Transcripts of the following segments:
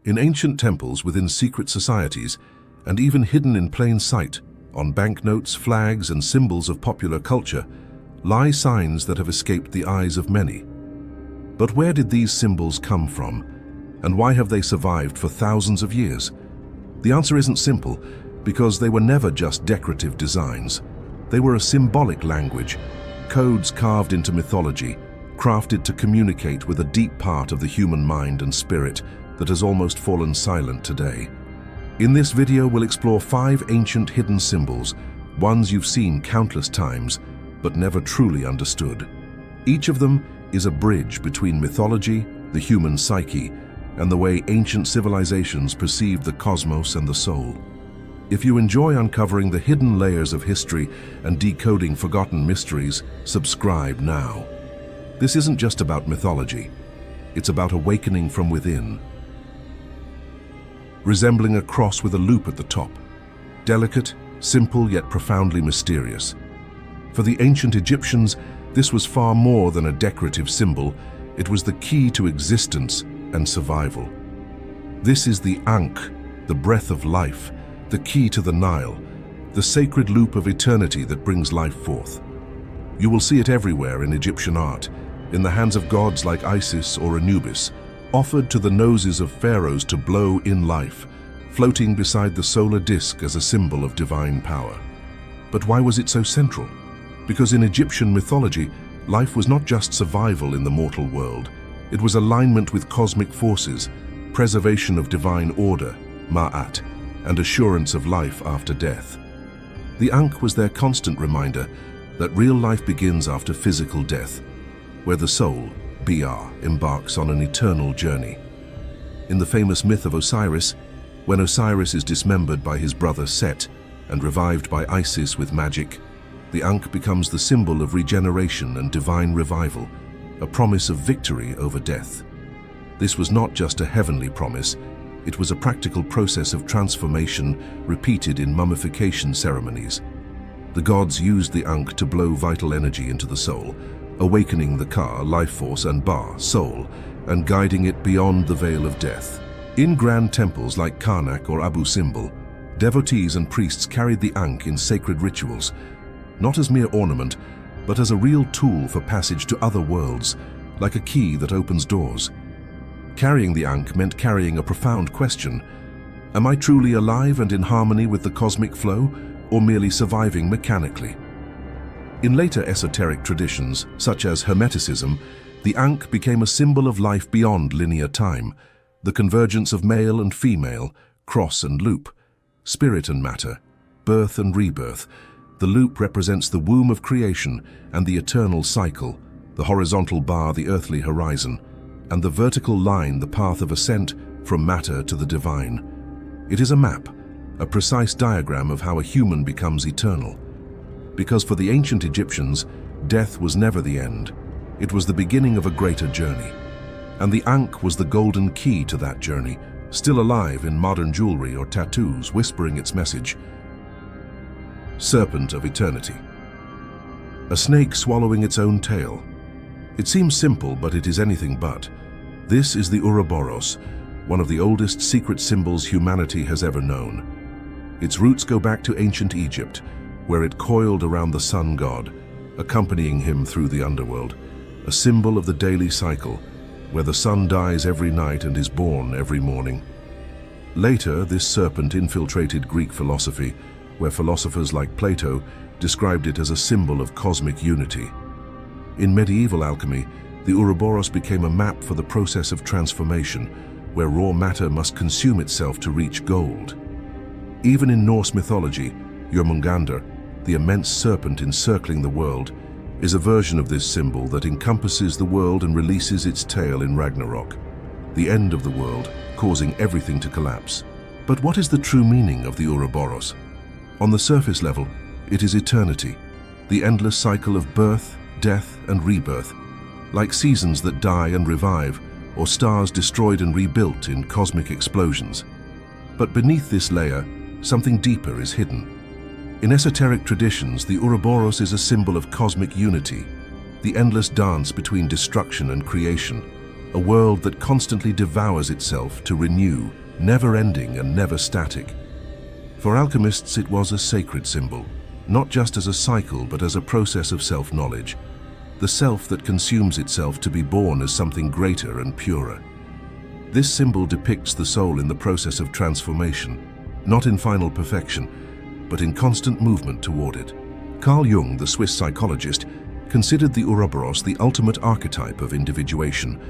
In ancient temples within secret societies, and even hidden in plain sight, on banknotes, flags, and symbols of popular culture, lie signs that have escaped the eyes of many. But where did these symbols come from? And why have they survived for thousands of years? The answer isn't simple, because they were never just decorative designs. They were a symbolic language, codes carved into mythology, crafted to communicate with a deep part of the human mind and spirit that has almost fallen silent today. In this video, we'll explore 5 ancient hidden symbols, ones you've seen countless times, but never truly understood. Each of them is a bridge between mythology, the human psyche, and the way ancient civilizations perceived the cosmos and the soul. If you enjoy uncovering the hidden layers of history and decoding forgotten mysteries, subscribe now. This isn't just about mythology. It's about awakening from within. Resembling a cross with a loop at the top. Delicate, simple, yet profoundly mysterious. For the ancient Egyptians, this was far more than a decorative symbol. It was the key to existence and survival. This is the Ankh, the breath of life, the key to the Nile, the sacred loop of eternity that brings life forth. You will see it everywhere in Egyptian art, in the hands of gods like Isis or Anubis, offered to the noses of pharaohs to blow in life, floating beside the solar disk as a symbol of divine power. But why was it so central? Because in Egyptian mythology, life was not just survival in the mortal world. It was alignment with cosmic forces, preservation of divine order, ma'at, and assurance of life after death. The Ankh was their constant reminder that real life begins after physical death, where the soul, BR, embarks on an eternal journey. In the famous myth of Osiris, when Osiris is dismembered by his brother Set and revived by Isis with magic, the Ankh becomes the symbol of regeneration and divine revival, a promise of victory over death. This was not just a heavenly promise, it was a practical process of transformation repeated in mummification ceremonies. The gods used the Ankh to blow vital energy into the soul, awakening the Ka, life force, and Ba, soul, and guiding it beyond the veil of death. In grand temples like Karnak or Abu Simbel, devotees and priests carried the Ankh in sacred rituals, not as mere ornament, but as a real tool for passage to other worlds, like a key that opens doors. Carrying the Ankh meant carrying a profound question: am I truly alive and in harmony with the cosmic flow, or merely surviving mechanically? In later esoteric traditions, such as Hermeticism, the Ankh became a symbol of life beyond linear time, the convergence of male and female, cross and loop, spirit and matter, birth and rebirth. The loop represents the womb of creation and the eternal cycle, the horizontal bar the earthly horizon, and the vertical line the path of ascent from matter to the divine. It is a map, a precise diagram of how a human becomes eternal. Because for the ancient Egyptians, death was never the end. It was the beginning of a greater journey. And the Ankh was the golden key to that journey, still alive in modern jewelry or tattoos whispering its message. Serpent of Eternity. A snake swallowing its own tail. It seems simple, but it is anything but. This is the Ouroboros, one of the oldest secret symbols humanity has ever known. Its roots go back to ancient Egypt, where it coiled around the sun god, accompanying him through the underworld, a symbol of the daily cycle, where the sun dies every night and is born every morning. Later, this serpent infiltrated Greek philosophy, where philosophers like Plato described it as a symbol of cosmic unity. In medieval alchemy, the Ouroboros became a map for the process of transformation, where raw matter must consume itself to reach gold. Even in Norse mythology, Jormungandr, the immense serpent encircling the world, is a version of this symbol that encompasses the world and releases its tail in Ragnarok, the end of the world, causing everything to collapse. But what is the true meaning of the Ouroboros? On the surface level, it is eternity, the endless cycle of birth, death, and rebirth, like seasons that die and revive, or stars destroyed and rebuilt in cosmic explosions. But beneath this layer, something deeper is hidden. In esoteric traditions, the Ouroboros is a symbol of cosmic unity, the endless dance between destruction and creation, a world that constantly devours itself to renew, never-ending and never static. For alchemists, it was a sacred symbol, not just as a cycle but as a process of self-knowledge, the self that consumes itself to be born as something greater and purer. This symbol depicts the soul in the process of transformation, not in final perfection, but in constant movement toward it. Carl Jung, the Swiss psychologist, considered the Ouroboros the ultimate archetype of individuation,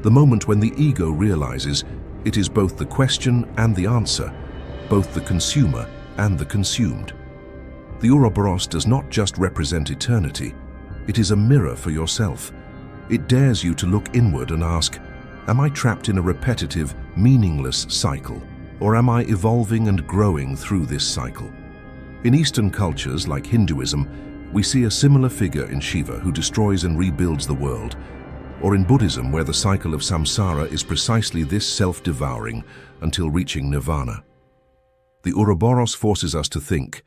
the moment when the ego realizes it is both the question and the answer, both the consumer and the consumed. The Ouroboros does not just represent eternity, it is a mirror for yourself. It dares you to look inward and ask, am I trapped in a repetitive, meaningless cycle, or am I evolving and growing through this cycle? In Eastern cultures like Hinduism, we see a similar figure in Shiva who destroys and rebuilds the world, or in Buddhism where the cycle of samsara is precisely this self-devouring until reaching nirvana. The Ouroboros forces us to think,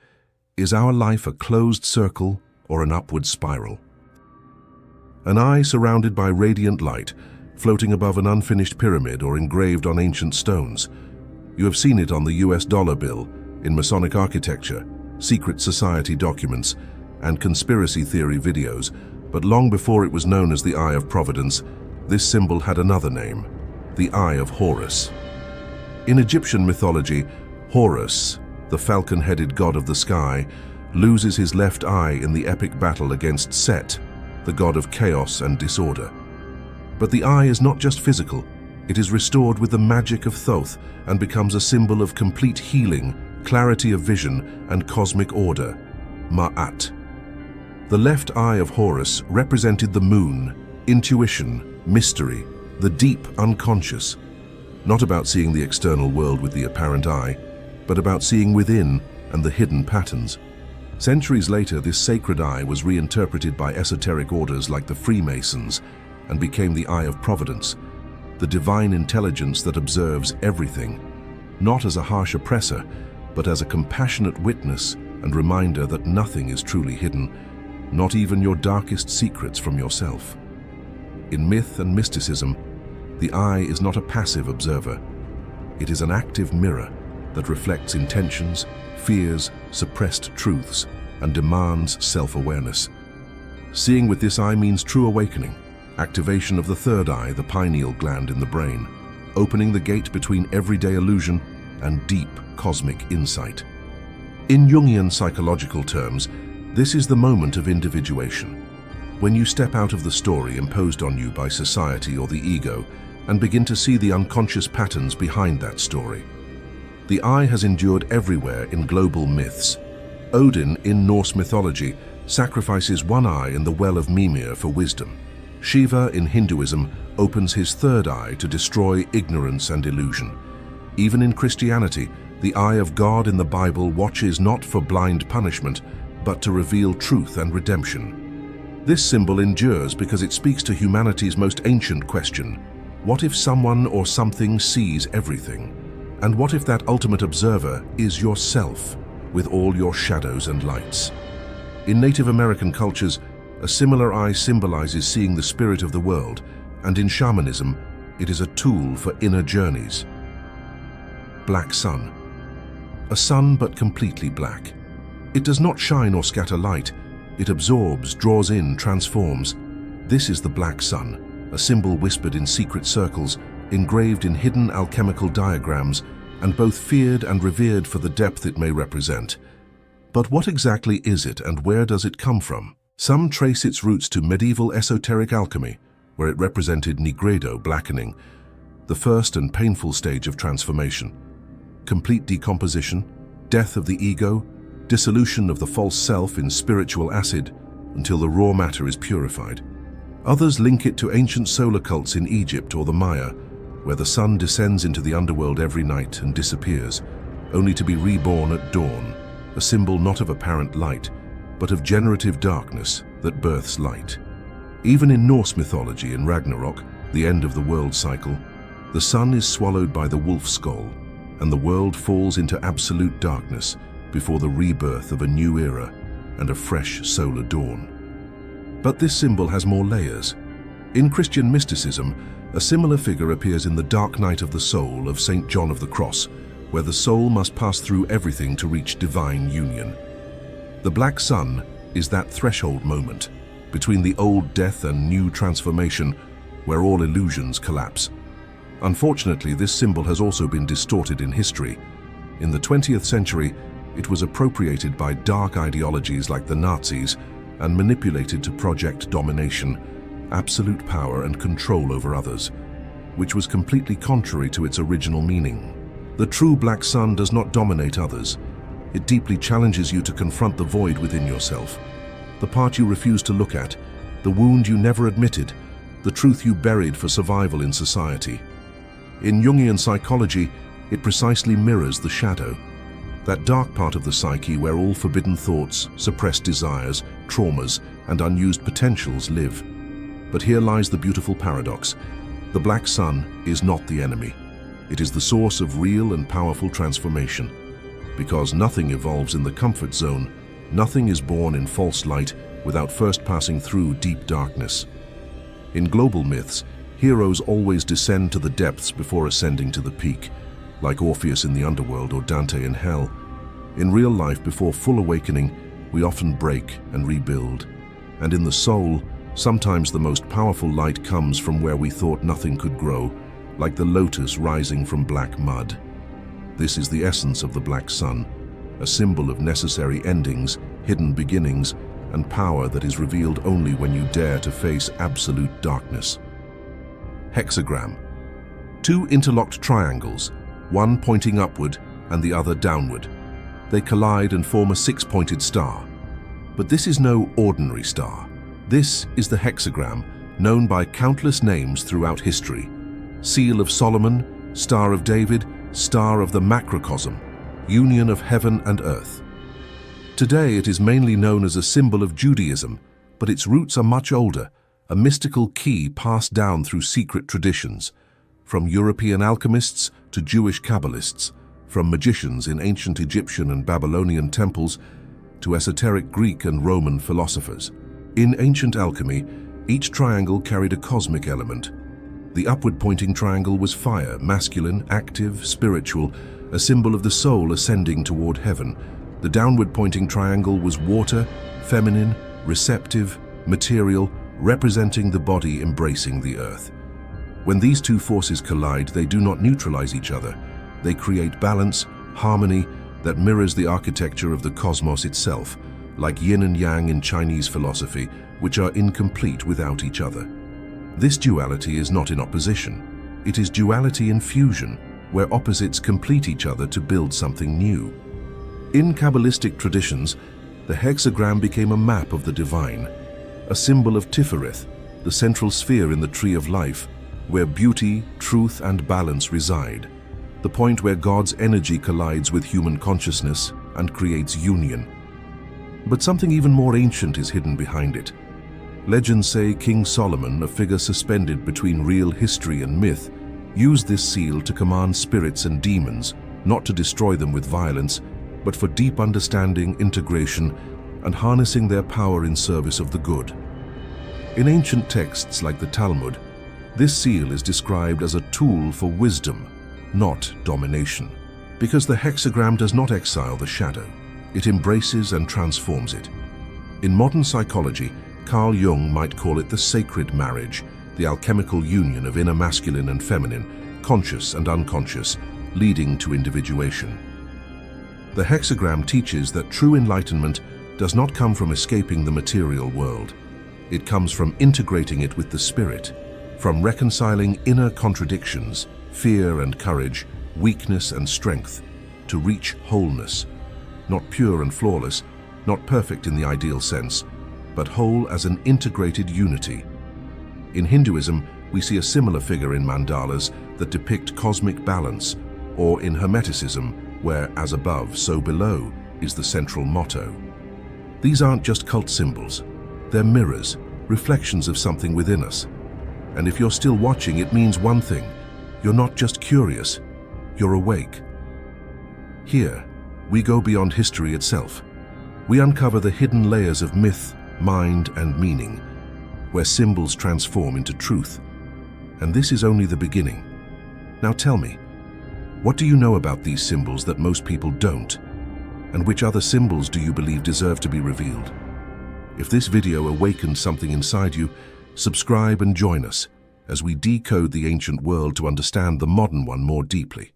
is our life a closed circle or an upward spiral? An eye surrounded by radiant light, floating above an unfinished pyramid or engraved on ancient stones. You have seen it on the US dollar bill, in Masonic architecture, secret society documents, and conspiracy theory videos, but long before it was known as the Eye of Providence, this symbol had another name, the Eye of Horus. In Egyptian mythology, Horus, the falcon-headed god of the sky, loses his left eye in the epic battle against Set, the god of chaos and disorder. But the eye is not just physical, it is restored with the magic of Thoth and becomes a symbol of complete healing, clarity of vision, and cosmic order, Ma'at. The left eye of Horus represented the moon, intuition, mystery, the deep unconscious. Not about seeing the external world with the apparent eye, but about seeing within and the hidden patterns. Centuries later, this sacred eye was reinterpreted by esoteric orders like the Freemasons and became the Eye of Providence, the divine intelligence that observes everything, not as a harsh oppressor, but as a compassionate witness and reminder that nothing is truly hidden, not even your darkest secrets from yourself. In myth and mysticism, the eye is not a passive observer. It is an active mirror that reflects intentions, fears, suppressed truths, and demands self-awareness. Seeing with this eye means true awakening, activation of the third eye, the pineal gland in the brain, opening the gate between everyday illusion and deep cosmic insight. In Jungian psychological terms, this is the moment of individuation, when you step out of the story imposed on you by society or the ego and begin to see the unconscious patterns behind that story. The eye has endured everywhere in global myths. Odin, in Norse mythology, sacrifices one eye in the well of Mimir for wisdom. Shiva, in Hinduism, opens his third eye to destroy ignorance and illusion. Even in Christianity, the eye of God in the Bible watches not for blind punishment, but to reveal truth and redemption. This symbol endures because it speaks to humanity's most ancient question: what if someone or something sees everything? And what if that ultimate observer is yourself, with all your shadows and lights? In Native American cultures, a similar eye symbolizes seeing the spirit of the world, and in shamanism, it is a tool for inner journeys. Black sun. A sun but completely black. It does not shine or scatter light. It absorbs, draws in, transforms. This is the black sun, a symbol whispered in secret circles, engraved in hidden alchemical diagrams, and both feared and revered for the depth it may represent. But what exactly is it and where does it come from? Some trace its roots to medieval esoteric alchemy, where it represented nigredo, blackening, the first and painful stage of transformation. Complete decomposition, death of the ego, dissolution of the false self in spiritual acid until the raw matter is purified. Others link it to ancient solar cults in Egypt or the Maya, where the sun descends into the underworld every night and disappears, only to be reborn at dawn, a symbol not of apparent light, but of generative darkness that births light. Even in Norse mythology, in Ragnarok, the end of the world cycle, the sun is swallowed by the wolf skull, and the world falls into absolute darkness before the rebirth of a new era and a fresh solar dawn. But this symbol has more layers. In Christian mysticism, A similar figure appears in the Dark Night of the Soul of St. John of the Cross, where the soul must pass through everything to reach divine union. The black sun is that threshold moment between the old death and new transformation, where all illusions collapse. Unfortunately, this symbol has also been distorted in history. In the 20th century, it was appropriated by dark ideologies like the Nazis and manipulated to project domination, absolute power and control over others, which was completely contrary to its original meaning. The true black sun does not dominate others. It deeply challenges you to confront the void within yourself, the part you refuse to look at, the wound you never admitted, the truth you buried for survival in society. In Jungian psychology, it precisely mirrors the shadow, that dark part of the psyche where all forbidden thoughts, suppressed desires, traumas, and unused potentials live. But here lies the beautiful paradox. The black sun is not the enemy. It is the source of real and powerful transformation. Because nothing evolves in the comfort zone, nothing is born in false light without first passing through deep darkness. In global myths, heroes always descend to the depths before ascending to the peak, like Orpheus in the underworld or Dante in hell. In real life, before full awakening, we often break and rebuild. And in the soul, sometimes the most powerful light comes from where we thought nothing could grow, like the lotus rising from black mud. This is the essence of the black sun, a symbol of necessary endings, hidden beginnings, and power that is revealed only when you dare to face absolute darkness. Hexagram. Two interlocked triangles, one pointing upward and the other downward. They collide and form a six-pointed star. But this is no ordinary star. This is the hexagram, known by countless names throughout history. Seal of Solomon, Star of David, Star of the Macrocosm, union of heaven and earth. Today it is mainly known as a symbol of Judaism, but its roots are much older, a mystical key passed down through secret traditions, from European alchemists to Jewish Kabbalists, from magicians in ancient Egyptian and Babylonian temples to esoteric Greek and Roman philosophers. In ancient alchemy, each triangle carried a cosmic element. The upward-pointing triangle was fire, masculine, active, spiritual, a symbol of the soul ascending toward heaven. The downward-pointing triangle was water, feminine, receptive, material, representing the body embracing the earth. When these two forces collide, they do not neutralize each other. They create balance, harmony that mirrors the architecture of the cosmos itself, like yin and yang in Chinese philosophy, which are incomplete without each other. This duality is not in opposition. It is duality in fusion, where opposites complete each other to build something new. In Kabbalistic traditions, the hexagram became a map of the divine, a symbol of Tifereth, the central sphere in the tree of life, where beauty, truth, and balance reside, the point where God's energy collides with human consciousness and creates union. But something even more ancient is hidden behind it. Legends say King Solomon, a figure suspended between real history and myth, used this seal to command spirits and demons, not to destroy them with violence, but for deep understanding, integration, and harnessing their power in service of the good. In ancient texts like the Talmud, this seal is described as a tool for wisdom, not domination. Because the hexagram does not exile the shadow, it embraces and transforms it. In modern psychology, Carl Jung might call it the sacred marriage, the alchemical union of inner masculine and feminine, conscious and unconscious, leading to individuation. The hexagram teaches that true enlightenment does not come from escaping the material world. It comes from integrating it with the spirit, from reconciling inner contradictions, fear and courage, weakness and strength, to reach wholeness. Not pure and flawless, not perfect in the ideal sense, but whole as an integrated unity. In Hinduism, we see a similar figure in mandalas that depict cosmic balance, or in Hermeticism, where as above, so below is the central motto. These aren't just cult symbols. They're mirrors, reflections of something within us. And if you're still watching, it means one thing. You're not just curious, you're awake. Here, we go beyond history itself. We uncover the hidden layers of myth, mind, and meaning, where symbols transform into truth, And this is only the beginning. Now tell me, what do you know about these symbols that most people don't? And which other symbols do you believe deserve to be revealed? If this video awakened something inside you, subscribe and join us as we decode the ancient world to understand the modern one more deeply.